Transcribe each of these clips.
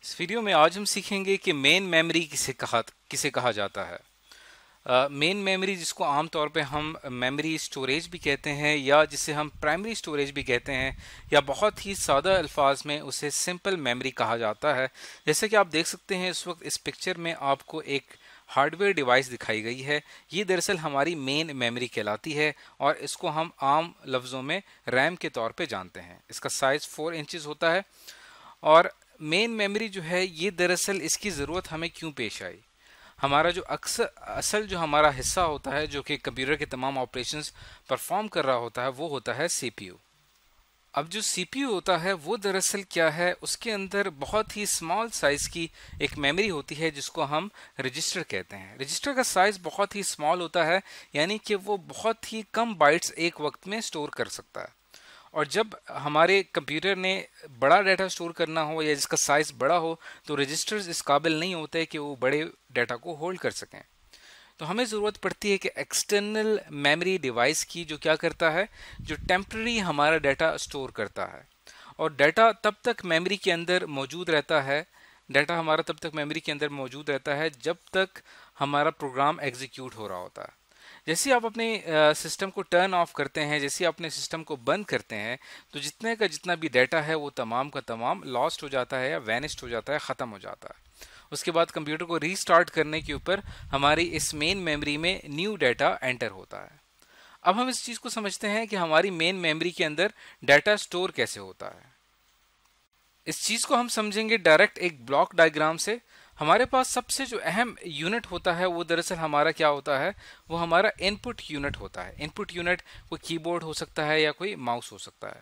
इस वीडियो में आज हम सीखेंगे कि मेन मेमोरी किसे कहा जाता है। मेन मेमोरी जिसको आमतौर पे हम मेमोरी स्टोरेज भी कहते हैं या जिसे हम प्राइमरी स्टोरेज भी कहते हैं या बहुत ही सादा अल्फाज में उसे सिंपल मेमोरी कहा जाता है। जैसे कि आप देख सकते हैं इस वक्त इस पिक्चर में आपको एक हार्डवेयर डिवाइस दिखाई गई है। ये दरअसल हमारी मेन मेमोरी कहलाती है और इसको हम आम लफ्ज़ों में रैम के तौर पे जानते हैं। इसका साइज़ 4 इंचेस होता है और मेन मेमोरी जो है ये दरअसल इसकी ज़रूरत हमें क्यों पेश आई। हमारा जो असल जो हमारा हिस्सा होता है जो कि कंप्यूटर के तमाम ऑपरेशंस परफॉर्म कर रहा होता है वो होता है सीपीयू। अब जो सीपीयू होता है वो दरअसल क्या है, उसके अंदर बहुत ही स्मॉल साइज की एक मेमोरी होती है जिसको हम रजिस्टर कहते हैं। रजिस्टर का साइज बहुत ही स्मॉल होता है, यानी कि वो बहुत ही कम बाइट्स एक वक्त में स्टोर कर सकता है। और जब हमारे कंप्यूटर ने बड़ा डाटा स्टोर करना हो या जिसका साइज बड़ा हो तो रजिस्टर्स इस काबिल नहीं होते कि वो बड़े डाटा को होल्ड कर सकें। तो हमें ज़रूरत पड़ती है कि एक्सटर्नल मेमोरी डिवाइस की जो क्या करता है, जो टेम्पररी हमारा डाटा स्टोर करता है। और डाटा तब तक मेमोरी के अंदर मौजूद रहता है, डाटा हमारा तब तक मेमोरी के अंदर मौजूद रहता है जब तक हमारा प्रोग्राम एग्जीक्यूट हो रहा होता है। जैसे आप अपने सिस्टम को टर्न ऑफ करते हैं, जैसे आप अपने सिस्टम को बंद करते हैं, तो जितने का जितना भी डाटा है वो तमाम का तमाम लॉस्ट हो जाता है या वैनिश्ड हो जाता है, ख़त्म हो जाता है। उसके बाद कंप्यूटर को रीस्टार्ट करने के ऊपर हमारी इस मेन मेमोरी में न्यू डाटा एंटर होता है। अब हम इस चीज़ को समझते हैं कि हमारी मेन मेमोरी के अंदर डाटा स्टोर कैसे होता है। इस चीज़ को हम समझेंगे डायरेक्ट एक ब्लॉक डायग्राम से। हमारे पास सबसे जो अहम यूनिट होता है वो दरअसल हमारा क्या होता है, वो हमारा इनपुट यूनिट होता है। इनपुट यूनिट कोई कीबोर्ड हो सकता है या कोई माउस हो सकता है।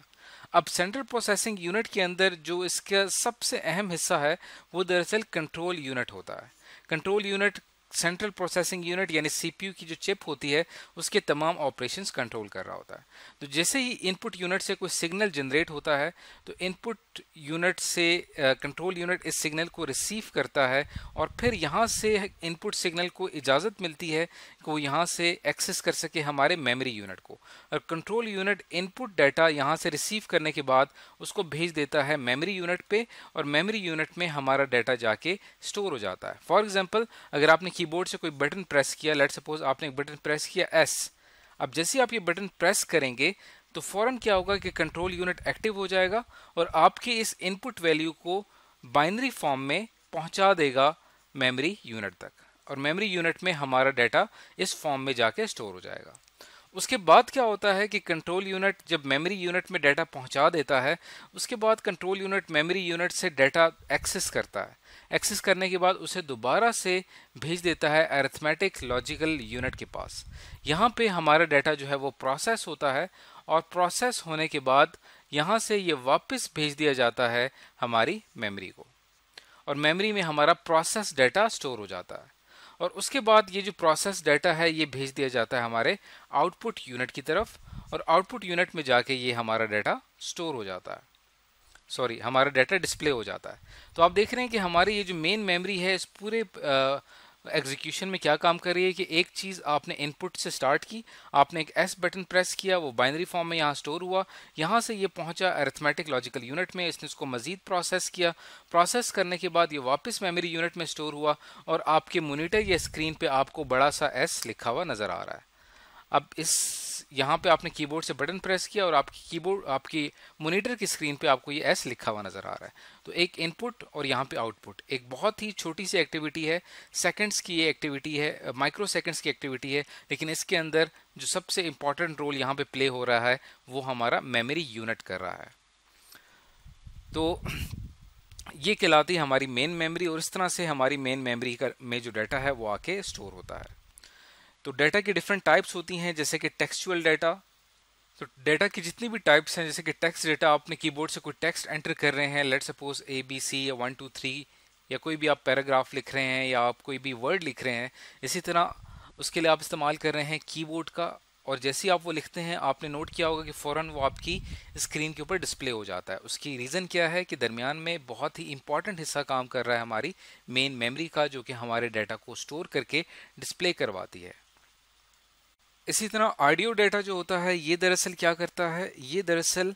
अब सेंट्रल प्रोसेसिंग यूनिट के अंदर जो इसका सबसे अहम हिस्सा है वो दरअसल कंट्रोल यूनिट होता है। Control unit central processing unit यानी सीपीयू की जो चिप होती है उसके तमाम ऑपरेशंस कंट्रोल कर रहा होता है। तो जैसे ही इनपुट यूनिट से कोई सिग्नल जनरेट होता है तो इनपुट यूनिट से कंट्रोल यूनिट इस सिग्नल को रिसीव करता है और फिर यहाँ से इनपुट सिग्नल को इजाज़त मिलती है कि वो यहाँ से एक्सेस कर सके हमारे मेमोरी यूनिट को। और कंट्रोल यूनिट इनपुट डाटा यहाँ से रिसीव करने के बाद उसको भेज देता है मेमोरी यूनिट पे और मेमोरी यूनिट में हमारा डाटा जाके स्टोर हो जाता है। फॉर एग्जांपल, अगर आपने कीबोर्ड से कोई बटन प्रेस किया, लेट्स सपोज आपने एक बटन प्रेस किया एस। अब जैसे आप ये बटन प्रेस करेंगे तो फौरन क्या होगा कि कंट्रोल यूनिट एक्टिव हो जाएगा और आपके इस इनपुट वैल्यू को बाइनरी फॉर्म में पहुंचा देगा मेमोरी यूनिट तक और मेमोरी यूनिट में हमारा डाटा इस फॉर्म में जाके स्टोर हो जाएगा। उसके बाद क्या होता है कि कंट्रोल यूनिट जब मेमोरी यूनिट में डाटा पहुंचा देता है, उसके बाद कंट्रोल यूनिट मेमोरी यूनिट से डाटा एक्सेस करता है। एक्सेस करने के बाद उसे दोबारा से भेज देता है अरिथमेटिक लॉजिकल यूनिट के पास। यहाँ पे हमारा डाटा जो है वो प्रोसेस होता है और प्रोसेस होने के बाद यहाँ से ये वापस भेज दिया जाता है हमारी मेमोरी को और मेमोरी में हमारा प्रोसेस डाटा स्टोर हो जाता है। और उसके बाद ये जो प्रोसेस डाटा है ये भेज दिया जाता है हमारे आउटपुट यूनिट की तरफ और आउटपुट यूनिट में जाके ये हमारा डाटा स्टोर हो जाता है, सॉरी हमारा डाटा डिस्प्ले हो जाता है। तो आप देख रहे हैं कि हमारी ये जो मेन मेमोरी है इस पूरे एग्जीक्यूशन में क्या काम कर रही है कि एक चीज़ आपने इनपुट से स्टार्ट की, आपने एक एस बटन प्रेस किया, वो बाइनरी फॉर्म में यहाँ स्टोर हुआ, यहाँ से ये पहुँचा अरिथमेटिक लॉजिकल यूनिट में, इसने इसको मजीद प्रोसेस किया, प्रोसेस करने के बाद ये वापस मेमोरी यूनिट में स्टोर हुआ और आपके मॉनिटर या स्क्रीन पे आपको बड़ा सा एस लिखा हुआ नज़र आ रहा है। अब इस यहाँ पे आपने कीबोर्ड से बटन प्रेस किया और आपकी मॉनिटर की स्क्रीन पे आपको ये एस लिखा हुआ नज़र आ रहा है। तो एक इनपुट और यहाँ पे आउटपुट, एक बहुत ही छोटी सी एक्टिविटी है, सेकंड्स की ये एक्टिविटी है, माइक्रो सेकंड्स की एक्टिविटी है, लेकिन इसके अंदर जो सबसे इंपॉर्टेंट रोल यहाँ पे प्ले हो रहा है वो हमारा मेमोरी यूनिट कर रहा है। तो ये कहलाती है हमारी मेन मेमोरी और इस तरह से हमारी मेन मेमोरी में जो डाटा है वो आके स्टोर होता है। तो डाटा की डिफरेंट टाइप्स होती हैं, जैसे कि टेक्सचुअल डाटा। तो डाटा की जितनी भी टाइप्स हैं, जैसे कि टेक्स्ट डाटा, आपने कीबोर्ड से कोई टेक्स्ट एंटर कर रहे हैं, लेट्स सपोज ABC या 1 2 3 या कोई भी आप पैराग्राफ लिख रहे हैं या आप कोई भी वर्ड लिख रहे हैं, इसी तरह उसके लिए आप इस्तेमाल कर रहे हैं कीबोर्ड का। और जैसे ही आप वो लिखते हैं आपने नोट किया होगा कि फ़ौरन वो आपकी स्क्रीन के ऊपर डिस्प्ले हो जाता है। उसकी रीज़न क्या है कि दरमियान में बहुत ही इंपॉर्टेंट हिस्सा काम कर रहा है हमारी मेन मेमोरी का, जो कि हमारे डाटा को स्टोर करके डिस्प्ले करवाती है। इसी तरह ऑडियो डाटा जो होता है ये दरअसल क्या करता है, ये दरअसल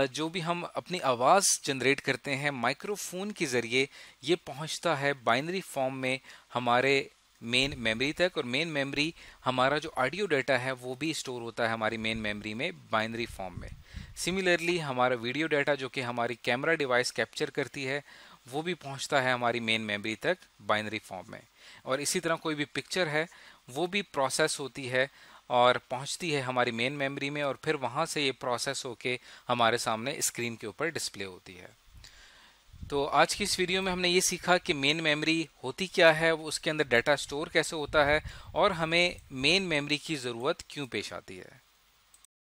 जो भी हम अपनी आवाज़ जनरेट करते हैं माइक्रोफोन के ज़रिए, ये पहुंचता है बाइनरी फॉर्म में हमारे मेन मेमोरी तक। और मेन मेमोरी हमारा जो ऑडियो डाटा है वो भी स्टोर होता है हमारी मेन मेमोरी में बाइनरी फॉर्म में। सिमिलरली हमारा वीडियो डाटा जो कि हमारी कैमरा डिवाइस कैप्चर करती है वो भी पहुंचता है हमारी मेन मेमोरी तक बाइनरी फॉर्म में। और इसी तरह कोई भी पिक्चर है वो भी प्रोसेस होती है और पहुंचती है हमारी मेन मेमोरी में, और फिर वहां से ये प्रोसेस होके हमारे सामने स्क्रीन के ऊपर डिस्प्ले होती है। तो आज की इस वीडियो में हमने ये सीखा कि मेन मेमोरी होती क्या है, वो उसके अंदर डाटा स्टोर कैसे होता है, और हमें मेन मेमोरी की ज़रूरत क्यों पेश आती है।